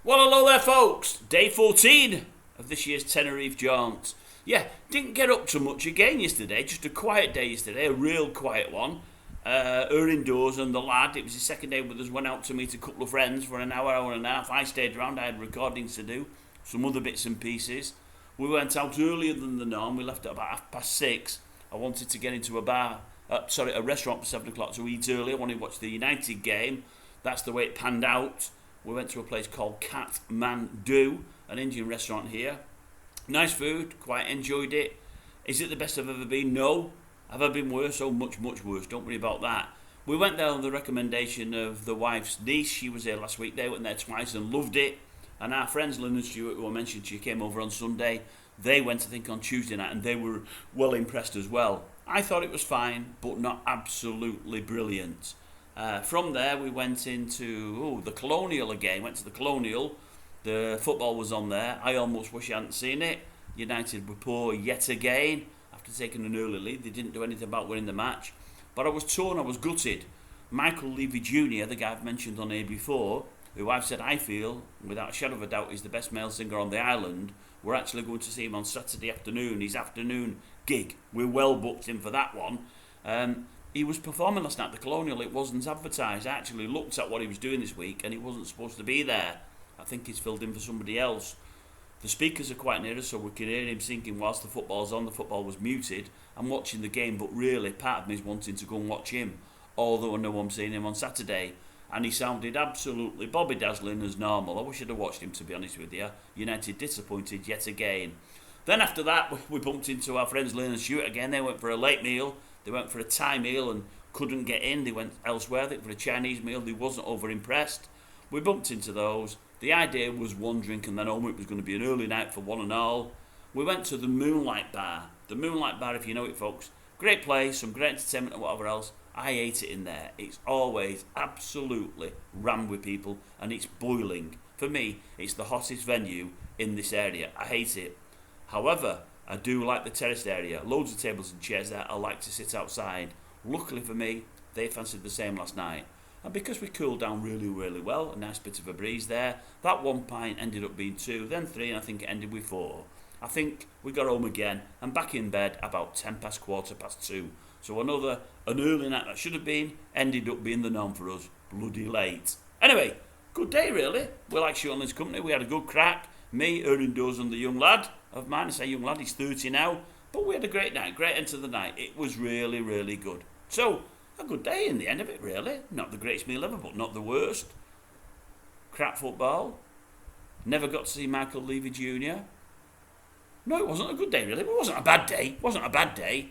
Well, hello there, folks. Day 14 of this year's Tenerife jaunt. Yeah, didn't get up to much again yesterday. Just a quiet day yesterday, a real quiet one. Her indoors and the lad, it was his second day with us, went out to meet a couple of friends for an hour and a half. I stayed around, I had recordings to do, some other bits and pieces. We went out earlier than the norm. We left at about 6:30. I wanted to get into a restaurant for 7 o'clock to eat early. I wanted to watch the United game. That's the way it panned out. We went to a place called Kathmandu, an Indian restaurant here. Nice food, quite enjoyed it. Is it the best I've ever been? No. Have I been worse? Oh, much, much worse. Don't worry about that. We went there on the recommendation of the wife's niece. She was there last week. They went there twice and loved it. And our friends, Lynn and Stuart, who I mentioned, she came over on Sunday. They went, I think, on Tuesday night, and they were well impressed as well. I thought it was fine, but not absolutely brilliant. From there, we went into the Colonial again. Went to the Colonial. The football was on there. I almost wish I hadn't seen it. United were poor yet again. After taking an early lead, they didn't do anything about winning the match. But I was torn, I was gutted. MICHAEL Levy Jr, the guy I've mentioned on here before, who I've said I feel, without a shadow of a doubt, is the best male singer on the island. We're actually going to see him on Saturday afternoon, his afternoon gig. We're well booked in for that one. He was performing last night at the Colonial. It wasn't advertised. I actually looked at what he was doing this week and he wasn't supposed to be there. I think he's filled in for somebody else. The speakers are quite near us, so we can hear him singing whilst the football's on. The football was muted. I'm watching the game, but really part of me is wanting to go and watch him, although I know I'm seeing him on Saturday. And he sounded absolutely Bobby dazzling as normal. I wish I'd have watched him, to be honest with you. United disappointed yet again. Then after that, we bumped into our friends Lynn and Stuart again. They went for a late meal. They went for a Thai meal and couldn't get in. They went elsewhere. They went for a Chinese meal. They wasn't over impressed. We bumped into those. The idea was one drink and then home. It was going to be an early night for one and all. We went to the Moonlight Bar. The Moonlight Bar, if you know it, folks. Great place, some great entertainment and whatever else. I hate it in there. It's always absolutely rammed with people and it's boiling. For me, it's the hottest venue in this area. I hate it. However, I do like the terraced area. Loads of tables and chairs there. I like to sit outside. Luckily for me, they fancied the same last night. And because we cooled down really, really well, a nice bit of a breeze there, that 1 pint ended up being 2, then 3, and I think it ended with 4. I think we got home again and back in bed about 2:10. So an early night that should have been ended up being the norm for us. Bloody late. Anyway, good day really. We like Shortland's company. We had a good crack. Me, her indoors, and the young lad of mine. I say young lad, he's 30 now. But we had a great night, great end to the night. It was really, really good. So, a good day in the end of it, really. Not the greatest meal ever, but not the worst. Crap football. Never got to see MICHAEL Levy Jr. No, it wasn't a good day, really. It wasn't a bad day.